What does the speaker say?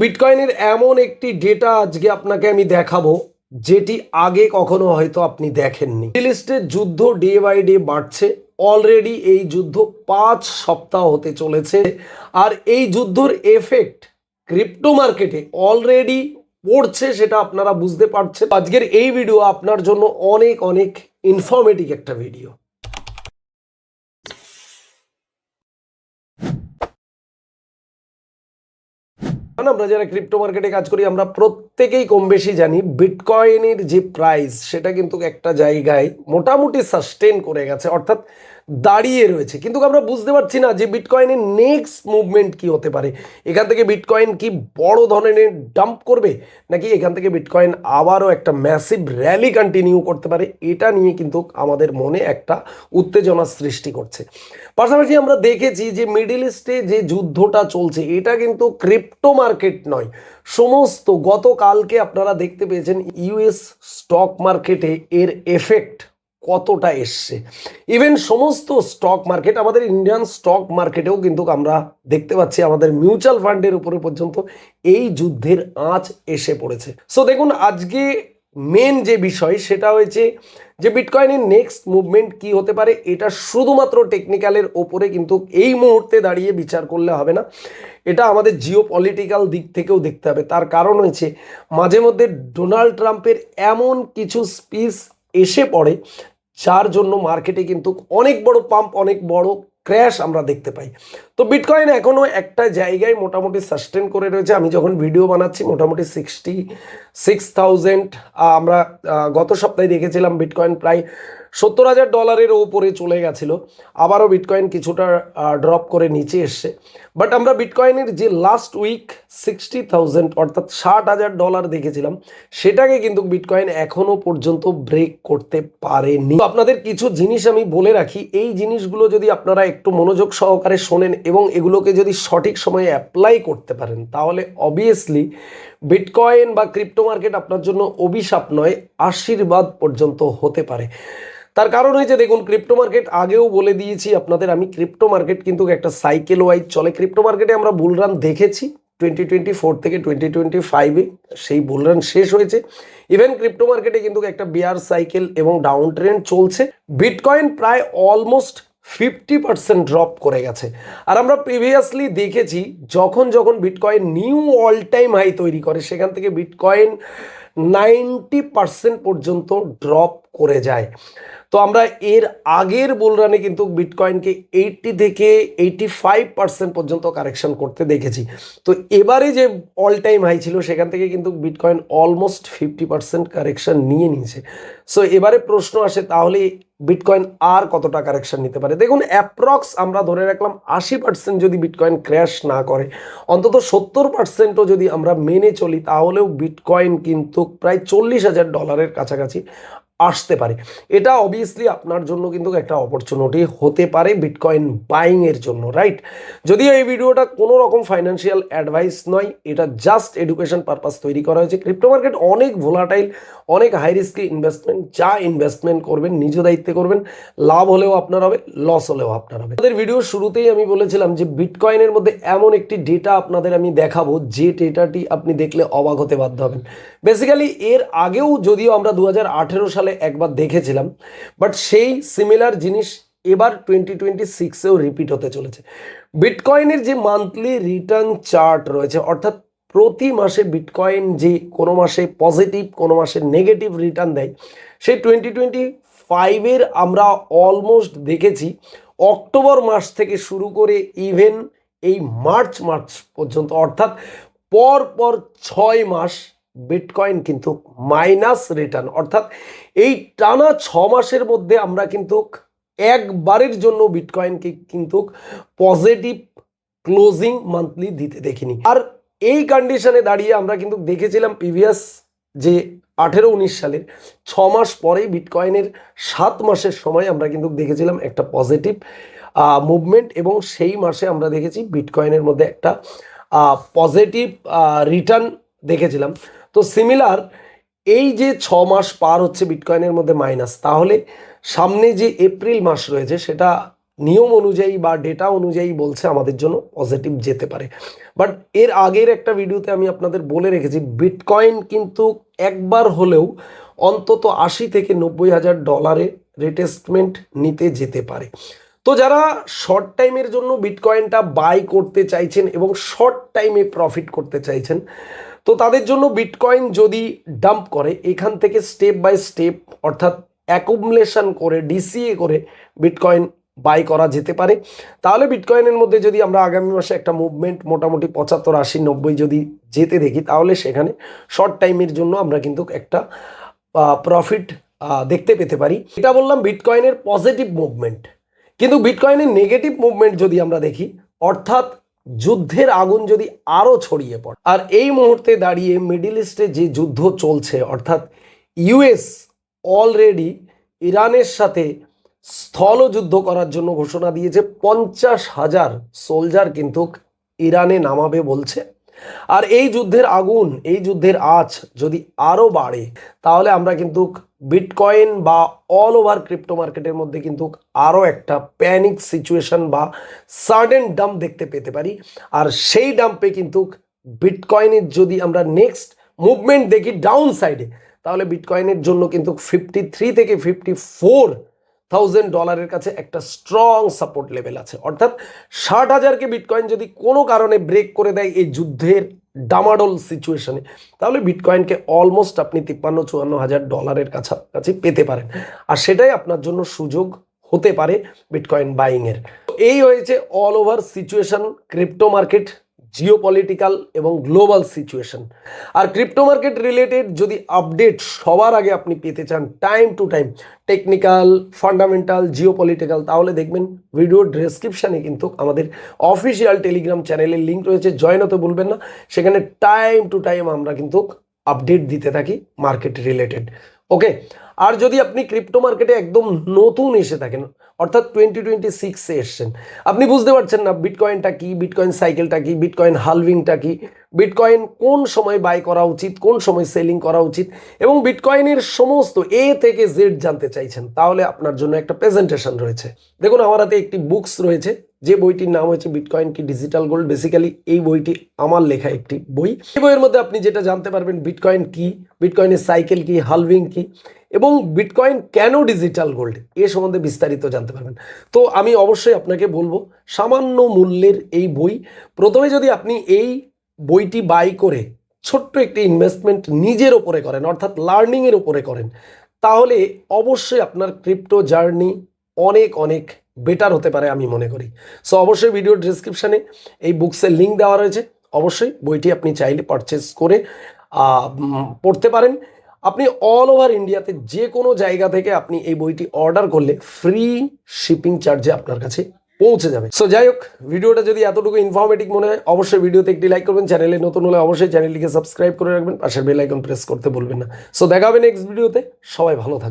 বিটকয়েনের এমন একটি ডেটা আজকে আপনাকে আমি দেখাবো যেটি আগে কখনো হয়তো আপনি দেখেননি। মিডল ইস্টের যুদ্ধ ডে বাই ডে বাড়ছে। অলরেডি এই যুদ্ধ 5 সপ্তাহ হতে চলেছে, আর এই যুদ্ধর এফেক্ট ক্রিপ্টো মার্কেটে অলরেডি পড়ছে, সেটা আপনারা বুঝতে পারছেন। আজকের এই ভিডিও আপনার জন্য অনেক অনেক ইনফরমেটিভ একটা ভিডিও। আমরা যারা ক্রিপ্টো মার্কেটে কাজ করি আমরা প্রত্যেকেই কম বেশি জানি বিটকয়েনের যে প্রাইস সেটা কিন্তু একটা জায়গায় মোটামুটি সাস্টেন করে গেছে, অর্থাৎ দাঁড়িয়ে রয়েছে। কিন্তু আমরা বুঝতে পারছি না যে বিটকয়েনের নেক্সট মুভমেন্ট কি হতে পারে। এখান থেকে বিটকয়েন কি বড় ধরনের ডাম্প করবে, নাকি এখান থেকে বিটকয়েন আবারও একটা ম্যাসিভ র্যালি কন্টিনিউ করতে পারে, এটা নিয়ে কিন্তু আমাদের মনে একটা উত্তেজনা সৃষ্টি করছে। পাশাপাশি আমরা দেখেছি যে মিডল ইস্টে যে যুদ্ধটা চলছে এটা কিন্তু ক্রিপ্টো মার্কেট নয়, সমস্ত গতকালকে আপনারা দেখতে পেয়েছেন ইউএস স্টক মার্কেটে এর এফেক্ট কতটা এসছে। ইভেন সমস্ত স্টক মার্কেট, আমাদের ইন্ডিয়ান স্টক মার্কেটেও কিন্তু আমরা দেখতে পাচ্ছি আমাদের মিউচুয়াল ফান্ডের উপরে পর্যন্ত এই যুদ্ধের আঁচ এসে পড়েছে। সো দেখুন, আজকে মেন যে বিষয় সেটা হয়েছে যে বিটকয়েনের নেক্সট মুভমেন্ট কি হতে পারে। এটা শুধুমাত্র টেকনিক্যালের ওপরে কিন্তু এই মুহূর্তে দাঁড়িয়ে বিচার করলে হবে না, এটা আমাদের জিও পলিটিক্যাল দিক থেকেও দেখতে হবে। তার কারণ হয়েছে মাঝে মধ্যে ডোনাল্ড ট্রাম্পের এমন কিছু স্পিচ এসে পড়ে যার জন্য মার্কেটে কিন্তু অনেক বড় পাম্প, অনেক বড় ক্র্যাশ আমরা দেখতে পাই। তো বিটকয়েন এখনও একটা জায়গায় মোটামুটি সাস্টেন করে রয়েছে। আমি যখন ভিডিও বানাচ্ছি মোটামুটি 66,000 আমরা গত সপ্তাহে দেখেছিলাম বিটকয়েন প্রায় $70,000 ওপরে চলে গেছিলো। আবারও বিটকয়েন কিছুটা ড্রপ করে নিচে এসছে। বাট আমরা বিটকয়েনের যে লাস্ট উইক 60,000 অর্থাৎ $60,000 দেখেছিলাম, সেটাকে কিন্তু বিটকয়েন এখনও পর্যন্ত ব্রেক করতে পারেনি। আপনাদের কিছু জিনিস আমি বলে রাখি, এই জিনিসগুলো যদি আপনারা একটু মনোযোগ সহকারে শোনেন এবং এগুলোকে যদি সঠিক সময়ে অ্যাপ্লাই করতে পারেন, তাহলে অবভিয়াসলি বিটকয়েন বা ক্রিপ্টো মার্কেট আপনার জন্য অভিশাপ নয়, আশীর্বাদ পর্যন্ত হতে পারে। তার কারণ হয়েছে দেখুন, ক্রিপ্টো মার্কেট আগেও বলে দিয়েছি আপনাদের আমি, ক্রিপ্টো মার্কেট কিন্তু একটা সাইকেল ওয়াইজ চলে। ক্রিপ্টো মার্কেটে আমরা বুলরান দেখেছি 2024 থেকে 2025-এ, সেই বুলরান শেষ হয়েছে। ইভেন ক্রিপ্টো মার্কেটে কিন্তু একটা বিয়ার সাইকেল এবং ডাউন ট্রেন্ড চলছে। বিটকয়েন প্রায় অলমোস্ট 50% ড্রপ করে গেছে। আর আমরা প্রিভিয়াসলি দেখেছি যখন যখন bitcoin new all time high তৈরি করে, সেখান থেকে বিটকয়েন 90% পর্যন্ত ড্রপ করে যায়। তো আমরা এর আগের বুলরানে কিন্তু বিটকয়েনকে 80 থেকে 85% পর্যন্ত কারেকশন করতে দেখেছি। তো এবারে যে অল টাইম হাই ছিল সেখান থেকে কিন্তু বিটকয়েন অলমোস্ট 50% কারেকশন নিয়ে নিয়েছে। সো এবারে প্রশ্ন আসে, তাহলে বিটকয়েন আর কতটা কারেকশন নিতে পারে। দেখুন, অ্যাপ্রক্স আমরা ধরে রাখলাম 80% যদি বিটকয়েন ক্র্যাশ না করে, অন্তত 70%ও যদি আমরা মেনে চলি, তাহলেও বিটকয়েন কিন্তু প্রায় $40,000 কাছাকাছি আসতে পারে। এটা অবভিয়াসলি আপনার জন্য কিন্তু একটা অপরচুনিটি হতে পারে বিটকয়েন বাইংয়ের জন্য, রাইট? যদিও এই ভিডিওটা কোনো রকম ফাইন্যান্সিয়াল অ্যাডভাইস নয়, এটা জাস্ট এডুকেশন পারপাস তৈরি করা হয়েছে। ক্রিপ্টো মার্কেট অনেক ভোলাটাইল, অনেক হাই রিস্কি ইনভেস্টমেন্ট। যা ইনভেস্টমেন্ট করবেন নিজ দায়িত্বে করবেন, লাভ হলেও আপনার হবে, লস হলেও আপনার হবে। আমাদের ভিডিও শুরুতেই আমি বলেছিলাম যে বিটকয়েনের মধ্যে এমন একটি ডেটা আপনাদের আমি দেখাবো যে ডেটাটি আপনি দেখলে অবাক হতে বাধ্য হবেন। বেসিক্যালি এর আগেও যদিও আমরা 2018 সালে একবার দেখেছিলাম, বাট সেই সিমিলার জিনিস এবার 2026-এও রিপিট হতে চলেছে। বিটকয়েনের যে মান্থলি রিটার্ন চার্ট রয়েছে, অর্থাৎ প্রতি মাসে বিটকয়েন যে কোনো মাসে পজিটিভ কোনো মাসে নেগেটিভ রিটার্ন দেয়, সেই 2025-এর আমরা অলমোস্ট দেখেছি অক্টোবর মাস থেকে শুরু করে ইভেন এই মার্চ পর্যন্ত, অর্থাৎ পর 6 মাস বিটকয়েন কিন্তু মাইনাস রিটার্ন। অর্থাৎ এই টানা 6 মাসের মধ্যে আমরা কিন্তু একবারের জন্য বিটকয়েনকে কিন্তু পজিটিভ ক্লোজিং মান্থলি দিতে দেখিনি। আর এই কন্ডিশনে দাঁড়িয়ে আমরা কিন্তু দেখেছিলাম প্রিভিয়াস যে 18-19 সালের 6 মাস পরেই বিটকয়েনের 7 মাসের সময় আমরা কিন্তু দেখেছিলাম একটা পজিটিভ মুভমেন্ট, এবং সেই মাসে আমরা দেখেছি বিটকয়েনের মধ্যে একটা পজিটিভ রিটার্ন দেখেছিলাম। তো সিমিলার এই যে 6 মাস পার হচ্ছে বিটকয়েনের মধ্যে মাইনাস, তাহলে সামনে যে এপ্রিল মাস রয়েছে সেটা নিয়ম অনুযায়ী বা ডেটা অনুযায়ী বলছে আমাদের জন্য পজিটিভ যেতে পারে। বাট এর আগের একটা ভিডিওতে আমি আপনাদের বলে রেখেছি বিটকয়েন কিন্তু একবার হলেও অন্তত 80 থেকে 90 হাজার ডলারে রিটেস্টমেন্ট নিতে যেতে পারে। তো যারা শর্ট টাইমের জন্য বিটকয়েনটা বাই করতে চাইছেন এবং শর্ট টাইমে প্রফিট করতে চাইছেন, তো তাদের জন্য বিটকয়েন যদি ডাম্প করে এখান থেকে স্টেপ বাই স্টেপ অর্থাৎ অ্যাকুমুলেশন করে ডিসিএ করে বিটকয়েন বাই করা যেতে পারে। তাহলে বিটকয়েনের মধ্যে যদি আমরা আগামী মাসে একটা মুভমেন্ট মোটামুটি 75, 80, 90 যদি যেতে দেখি, তাহলে সেখানে শর্ট টাইমের জন্য আমরা কিন্তু একটা প্রফিট দেখতে পেতে পারি। এটা বললাম বিটকয়েনের পজিটিভ মুভমেন্ট, কিন্তু বিটকয়েনের নেগেটিভ মুভমেন্ট যদি আমরা দেখি, অর্থাৎ যুদ্ধের আগুন যদি আরও ছড়িয়ে পড়ে, আর এই মুহূর্তে দাঁড়িয়ে মিডল ইস্টে যে যুদ্ধ চলছে, অর্থাৎ ইউএস অলরেডি ইরানের সাথে স্থল যুদ্ধ করার জন্য ঘোষণা দিয়েছে, 50,000 সোলজার কিন্তু ইরানে নামাবে বলছে। আর এই যুদ্ধের আগুন, এই যুদ্ধের আঁচ যদি আরও বাড়ে, তাহলে আমরা কিন্তু বিটকয়েন বা অল ওভার ক্রিপ্টো মার্কেটের মধ্যে কিন্তু আরও একটা প্যানিক সিচুয়েশন বা সাডেন ডাম্প দেখতে পেতে পারি। আর সেই ডাম্পে কিন্তু বিটকয়েনের যদি আমরা নেক্সট মুভমেন্ট দেখি ডাউন সাইডে, তাহলে বিটকয়েনের জন্য কিন্তু 53 থেকে 54,000 ডলারের কাছে একটা স্ট্রং সাপোর্ট লেভেল আছে। অর্থাৎ 60,000কে বিটকয়েন যদি কোনো কারণে ব্রেক করে দেয় এই যুদ্ধের ডামাডোল সিচুয়েশনে, তাহলে বিটকয়েনকে অলমোস্ট আপনি 53-54 হাজার ডলারের কাছাকাছি পেতে পারেন। আর সেটাই আপনার জন্য সুযোগ হতে পারে বিটকয়েন বাইংয়ের। এই হয়েছে all over situation, crypto market, geopolitical এবং গ্লোবাল সিচুয়েশন। আর ক্রিপ্টো মার্কেট রিলেটেড যদি আপডেট সবার আগে আপনি পেতে চান time to time, technical, fundamental, geopolitical, তাহলে দেখবেন ভিডিও ডেসক্রিপশানে কিন্তু আমাদের অফিসিয়াল টেলিগ্রাম চ্যানেলের লিঙ্ক রয়েছে, জয়েন হতে ভুলবেন না। সেখানে টাইম টু টাইম আমরা কিন্তু আপডেট দিতে থাকি মার্কেট রিলেটেড। ওকে, আর যদি আপনি ক্রিপ্টো মার্কেটে একদম নতুন এসে থাকেন, অর্থাৎ 2026-এ এসছেন, আপনি বুঝতে পারছেন না বিটকয়েনটা কি, বিটকয়েন সাইকেলটা কি, বিটকয়েন হালভিংটা কি, বিটকয়েন কোন সময় বাই করা উচিত, কোন সময় সেলিং করা উচিত, এবং বিটকয়েনের সমস্ত এ থেকে জেড জানতে চাইছেন, তাহলে আপনার জন্য একটা প্রেজেন্টেশন রয়েছে। দেখুন আমার হাতে একটি বুকস রয়েছে, যে বইটির নাম হচ্ছে বিটকয়েন কি ডিজিটাল গোল্ড। বেসিক্যালি এই বইটি আমার লেখা একটি বই। এই বইয়ের মধ্যে আপনি যেটা জানতে পারবেন বিটকয়েন কি, বিটকয়েনের সাইকেল কি, হালভিং কি, এবং বিটকয়েন কেন ডিজিটাল গোল্ড, এ সম্বন্ধে বিস্তারিত জানতে পারবেন। তো আমি অবশ্যই আপনাকে বলবো সামান্য মূল্যের এই বই, প্রথমে যদি আপনি এই বইটি বাই করে ছোট্ট একটি ইনভেস্টমেন্ট নিজের ওপরে করেন, অর্থাৎ লার্নিংয়ের ওপরে করেন, তাহলে অবশ্যই আপনার ক্রিপ্টো জার্নি অনেক অনেক বেটার হতে পারে আমি মনে করি। সো অবশ্যই ভিডিও ডেসক্রিপশানে এই বুকসের লিঙ্ক দেওয়া রয়েছে, অবশ্যই বইটি আপনি চাইলে পারচেস করে পড়তে পারেন। আপনি অল ওভার ইন্ডিয়াতে যে কোনো জায়গা থেকে আপনি এই বইটি অর্ডার করলে ফ্রি শিপিং চার্জে আপনার কাছে পৌঁছে যাবে। সো যাই হোক, ভিডিওটা যদি এতটুকু ইনফরমেটিভ মনে হয় অবশ্যই ভিডিওতে একটি লাইক করবেন, চ্যানেলে নতুন হলে অবশ্যই চ্যানেলটিকে সাবস্ক্রাইব করে রাখবেন, পাশের বেল আইকন প্রেস করতে ভুলবেন না। সো দেখা হবে নেক্সট ভিডিওতে, সবাই ভালো থাকবেন।